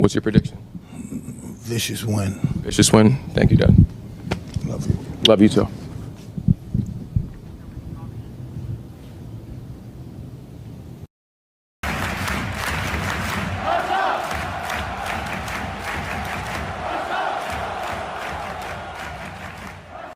What's your prediction? Vicious win. Vicious win. Thank you, Dad. Love you. Love you too.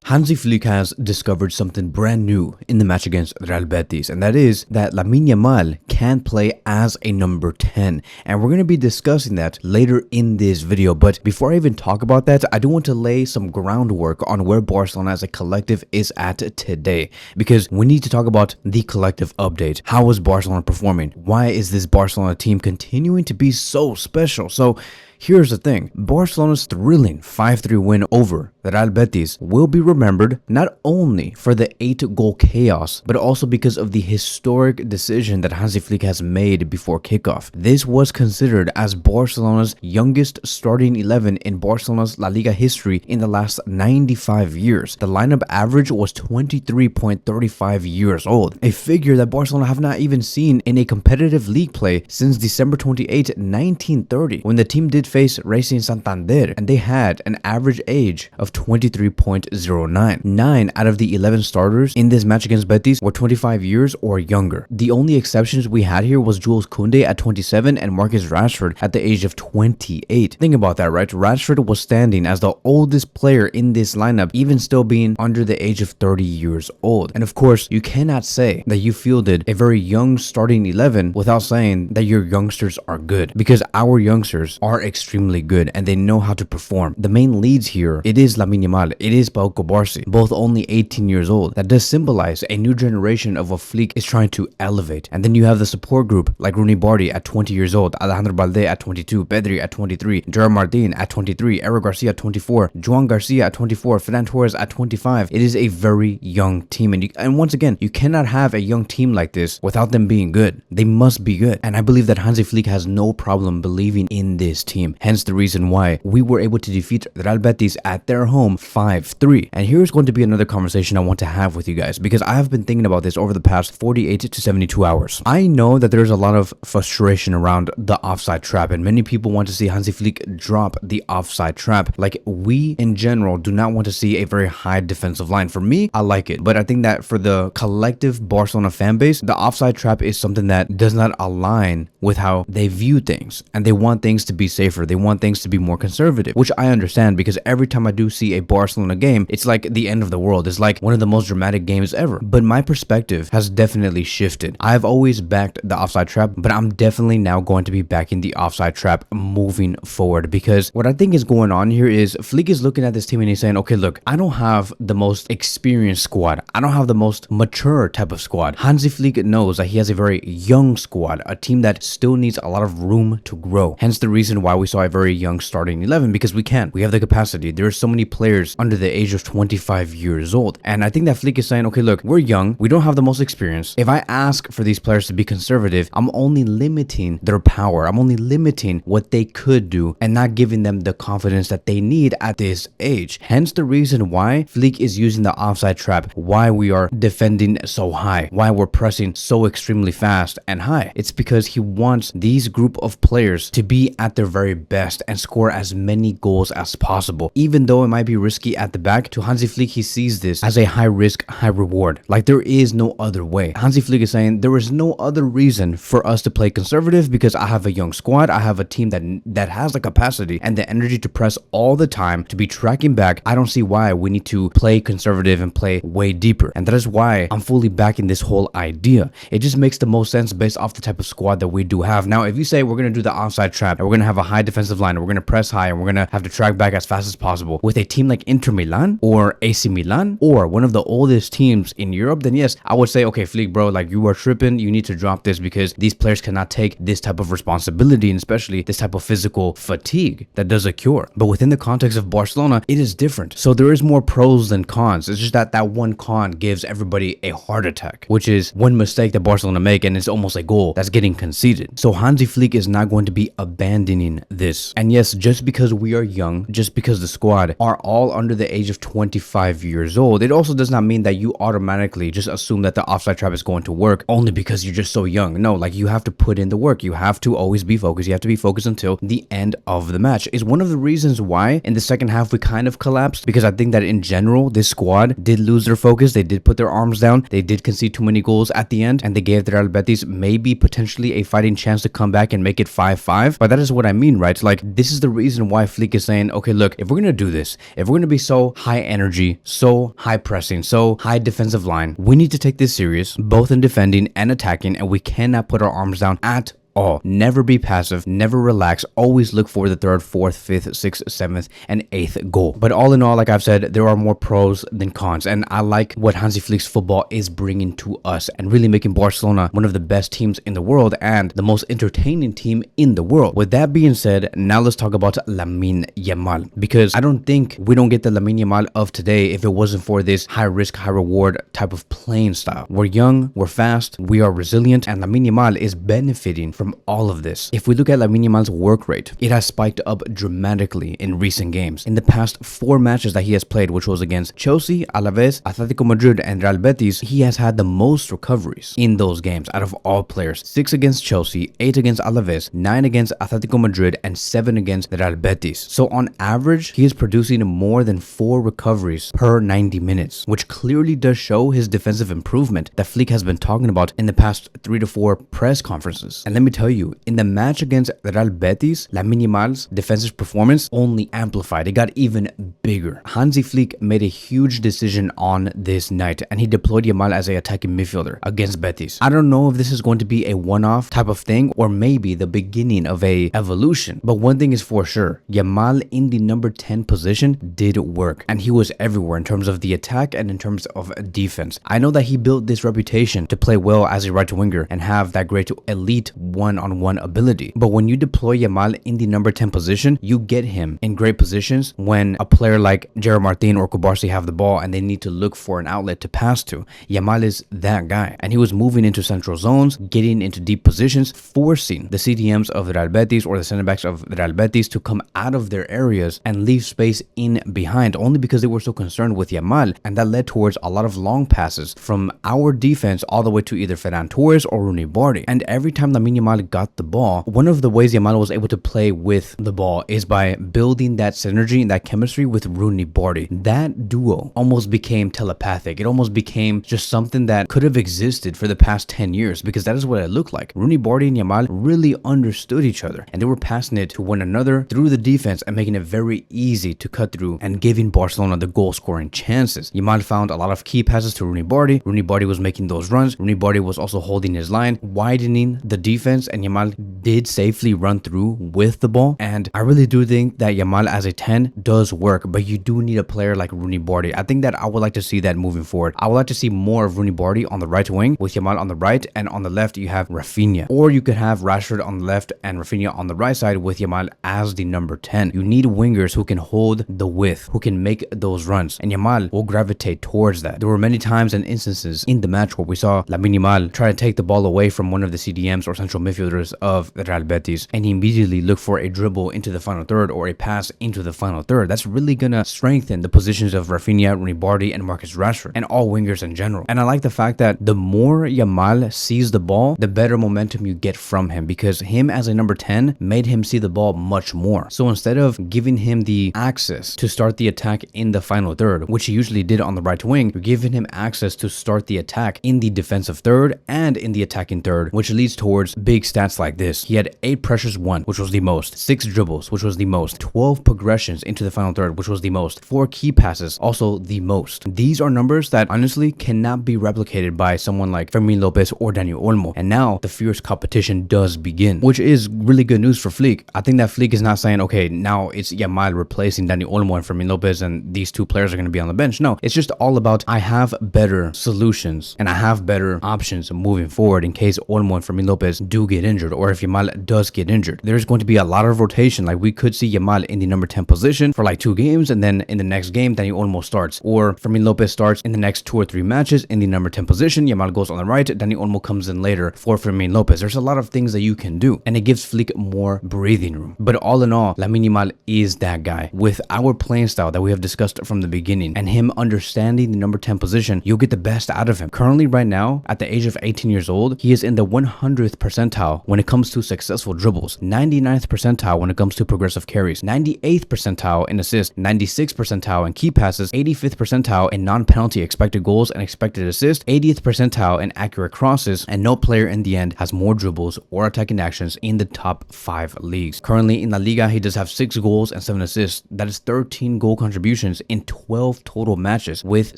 Hansi Flick has discovered something brand new in the match against Real Betis, and that is that Lamine Yamal can play as a number 10, and we're going to be discussing that later in this video. But before I even talk about that, I do want to lay some groundwork on where Barcelona as a collective is at today, because we need to talk about the collective update. How is Barcelona performing? Why is this Barcelona team continuing to be so special? So here's the thing, Barcelona's thrilling 5-3 win over Real Betis will be remembered not only for the 8-goal chaos, but also because of the historic decision that Hansi Flick has made before kickoff. This was considered as Barcelona's youngest starting 11 in Barcelona's La Liga history in the last 95 years. The lineup average was 23.35 years old, a figure that Barcelona have not even seen in a competitive league play since December 28, 1930, when the team did face Racing Santander, and they had an average age of 23.09. 9 out of the 11 starters in this match against Betis were 25 years or younger. The only exceptions we had here was Jules Koundé at 27 and Marcus Rashford at the age of 28. Think about that, right? Rashford was standing as the oldest player in this lineup, even still being under the age of 30 years old. And of course, you cannot say that you fielded a very young starting 11 without saying that your youngsters are good, because our youngsters are extremely good and they know how to perform. The main leads here, it is Lamine Yamal, it is Pau Cubarsí, both only 18 years old. That does symbolize a new generation of what Flick is trying to elevate. And then you have the support group like Rooney Bardi at 20 years old, Alejandro Balde at 22, Pedri at 23, Gerard Martin at 23, Eric Garcia at 24, Joan Garcia at 24, Ferran Torres at 25. It is a very young team, and once again, you cannot have a young team like this without them being good. They must be good, and I believe that Hansi Flick has no problem believing in this team. Hence the reason why we were able to defeat Real Betis at their home 5-3. And here's going to be another conversation I want to have with you guys, because I have been thinking about this over the past 48 to 72 hours. I know that there's a lot of frustration around the offside trap, and many people want to see Hansi Flick drop the offside trap. Like, we in general do not want to see a very high defensive line. For me, I like it, but I think that for the collective Barcelona fan base, the offside trap is something that does not align with how they view things, and they want things to be safer. They want things to be more conservative, which I understand, because every time I do see a Barcelona game, it's like the end of the world. It's like one of the most dramatic games ever. But my perspective has definitely shifted. I've always backed the offside trap, but I'm definitely now going to be backing the offside trap moving forward, because what I think is going on here is Flick is looking at this team and he's saying, okay, look, I don't have the most experienced squad. I don't have the most mature type of squad. Hansi Flick knows that he has a very young squad, a team that still needs a lot of room to grow. Hence the reason why we saw a very young starting 11, because we can. We have the capacity. There are so many players under the age of 25 years old. And I think that Flick is saying, okay, look, we're young. We don't have the most experience. If I ask for these players to be conservative, I'm only limiting their power. I'm only limiting what they could do and not giving them the confidence that they need at this age. Hence the reason why Flick is using the offside trap, why we are defending so high, why we're pressing so extremely fast and high. It's because he wants these group of players to be at their very best and score as many goals as possible. Even though it might be risky at the back, to Hansi Flick, he sees this as a high risk, high reward. Like, there is no other way. Hansi Flick is saying there is no other reason for us to play conservative, because I have a young squad. I have a team that has the capacity and the energy to press all the time, to be tracking back. I don't see why we need to play conservative and play way deeper. And that is why I'm fully backing this whole idea. It just makes the most sense based off the type of squad that we do have. Now, if you say we're going to do the offside trap and we're going to have a high defensive line and we're going to press high and we're going to have to track back as fast as possible with a team like Inter Milan or AC Milan or one of the oldest teams in Europe, then yes, I would say, okay, Flick, bro, like, you are tripping. You need to drop this, because these players cannot take this type of responsibility, and especially this type of physical fatigue that does occur. But within the context of Barcelona, it is different. So there is more pros than cons. It's just that that one con gives everybody a heart attack, which is one mistake that Barcelona make, and it's almost a goal that's getting conceded. So Hansi Flick is not going to be abandoning this. And yes, just because we are young, just because the squad are all under the age of 25 years old, it also does not mean that you automatically just assume that the offside trap is going to work only because you're just so young. No, like you have to put in the work. You have to always be focused. You have to be focused until the end of the match. Is one of the reasons why in the second half we kind of collapsed, because I think that in general this squad did lose their focus. They did put their arms down. They did concede too many goals at the end, and they gave the Real Betis maybe potentially a fighting chance to come back and make it 5-5. But that is what I mean, right? Like, this is the reason why Flick is saying, okay, look, if we're gonna do this, if we're gonna be so high energy, so high pressing, so high defensive line, we need to take this serious, both in defending and attacking, and we cannot put our arms down at all. Never be passive, never relax, always look for the 3rd, 4th, 5th, 6th, 7th, and 8th goal. But all in all, like I've said, there are more pros than cons, and I like what Hansi Flick's football is bringing to us and really making Barcelona one of the best teams in the world and the most entertaining team in the world. With that being said, now let's talk about Lamine Yamal, because I don't think we don't get the Lamine Yamal of today if it wasn't for this high risk, high reward type of playing style. We're young, we're fast, we are resilient, and Lamine Yamal is benefiting from all of this. If we look at Lamine Yamal's work rate, it has spiked up dramatically in recent games. In the past 4 matches that he has played, which was against Chelsea, Alaves, Atletico Madrid, and Real Betis, he has had the most recoveries in those games out of all players. 6 against Chelsea, 8 against Alaves, 9 against Atletico Madrid, and 7 against the Real Betis. So on average, he is producing more than 4 recoveries per 90 minutes, which clearly does show his defensive improvement that Flick has been talking about in the past 3 to 4 press conferences. And let me tell you, in the match against Real Betis, Lamine Yamal's defensive performance only amplified. It got even bigger. Hansi Flick made a huge decision on this night, and he deployed Yamal as an attacking midfielder against Betis. I don't know if this is going to be a one-off type of thing or maybe the beginning of a evolution, but one thing is for sure, Yamal in the number 10 position did work, and he was everywhere in terms of the attack and in terms of defense. I know that he built this reputation to play well as a right winger and have that great elite one-on-one ability. But when you deploy Yamal in the number 10 position, you get him in great positions when a player like Gerard Martin or Kubarsi have the ball and they need to look for an outlet to pass to. Yamal is that guy. And he was moving into central zones, getting into deep positions, forcing the CDMs of the Real Betis or the center backs of the Real Betis to come out of their areas and leave space in behind, only because they were so concerned with Yamal. And that led towards a lot of long passes from our defense all the way to either Ferran Torres or Rooney Bardi. And every time Lamine Yamal got the ball, one of the ways Yamal was able to play with the ball is by building that synergy and that chemistry with Rooney Bardi. That duo almost became telepathic. It almost became just something that could have existed for the past 10 years, because that is what it looked like. Rooney Bardi and Yamal really understood each other, and they were passing it to one another through the defense and making it very easy to cut through and giving Barcelona the goal scoring chances. Yamal found a lot of key passes to Rooney Bardi. Rooney Bardi was making those runs. Rooney Bardi was also holding his line, widening the defense, and Yamal did safely run through with the ball. And I really do think that Yamal as a 10 does work, but you do need a player like Rooney Bardi. I think that I would like to see that moving forward. I would like to see more of Rooney Bardi on the right wing with Yamal on the right, and on the left you have Raphinha. Or you could have Rashford on the left and Raphinha on the right side with Yamal as the number 10. You need wingers who can hold the width, who can make those runs, and Yamal will gravitate towards that. There were many times and instances in the match where we saw Lamine Yamal try to take the ball away from one of the CDMs or central midfielders of the Real Betis, and he immediately looked for a dribble into the final third or a pass into the final third. That's really gonna strengthen the positions of Raphinha, Rooney Bardi, and Marcus Rashford, and all wingers in general. And I like the fact that the more Yamal sees the ball, the better momentum you get from him, because him as a number 10 made him see the ball much more. So instead of giving him the access to start the attack in the final third, which he usually did on the right wing, you're giving him access to start the attack in the defensive third and in the attacking third, which leads towards big stats like this. He had 8 pressures won, which was the most, 6 dribbles, which was the most, 12 progressions into the final third, which was the most, 4 key passes, also the most. These are numbers that honestly cannot be replicated by someone like Fermin Lopez or Daniel Olmo. And now the fierce competition does begin, which is really good news for Flick. I think that Flick is not saying, okay, now it's Yamal replacing Daniel Olmo and Fermin Lopez and these 2 players are going to be on the bench. No, it's just all about I have better solutions and I have better options moving forward in case Olmo and Fermin Lopez do do get injured, or if Yamal does get injured. There's going to be a lot of rotation. Like we could see Yamal in the number 10 position for like 2 games, and then in the next game, Dani Olmo starts, or Fermin Lopez starts in the next 2 or 3 matches in the number 10 position. Yamal goes on the right, Dani Olmo comes in later for Fermin Lopez. There's a lot of things that you can do, and it gives Flick more breathing room. But all in all, Lamine Yamal is that guy. With our playing style that we have discussed from the beginning, and him understanding the number 10 position, you'll get the best out of him. Currently, right now, at the age of 18 years old, he is in the 100th percentile when it comes to successful dribbles, 99th percentile when it comes to progressive carries, 98th percentile in assists, 96th percentile in key passes, 85th percentile in non-penalty expected goals and expected assists, 80th percentile in accurate crosses, and no player in the end has more dribbles or attacking actions in the top 5 leagues. Currently in La Liga, he does have 6 goals and 7 assists. That is 13 goal contributions in 12 total matches with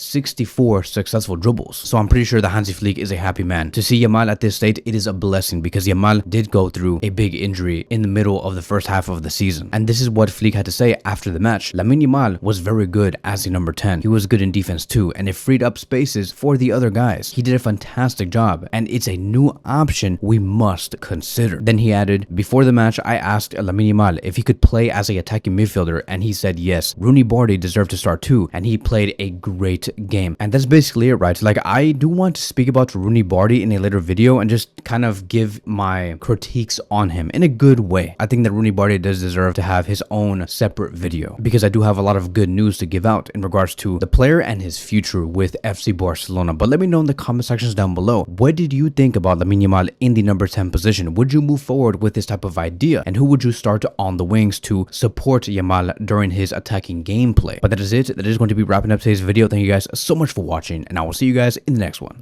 64 successful dribbles. So I'm pretty sure that Hansi Flick is a happy man. To see Yamal at this state, it is a blessing because Yamal did go through a big injury in the middle of the first half of the season. And this is what Flick had to say after the match. Lamine Yamal was very good as a number 10. He was good in defense too, and it freed up spaces for the other guys. He did a fantastic job, and it's a new option we must consider. Then he added, before the match, I asked Lamine Yamal if he could play as a attacking midfielder, and he said yes. Rooney Balde deserved to start too, and he played a great game. And that's basically it, right? Like, I do want to speak about Rooney Balde in a later video and just kind of give my critiques on him in a good way. I think that Rooney Balde does deserve to have his own separate video because I do have a lot of good news to give out in regards to the player and his future with FC Barcelona. But let me know in the comment sections down below, what did you think about Lamine Yamal in the number 10 position? Would you move forward with this type of idea? And who would you start on the wings to support Yamal during his attacking gameplay? But that is it. That is going to be wrapping up today's video. Thank you guys so much for watching, and I will see you guys in the next one.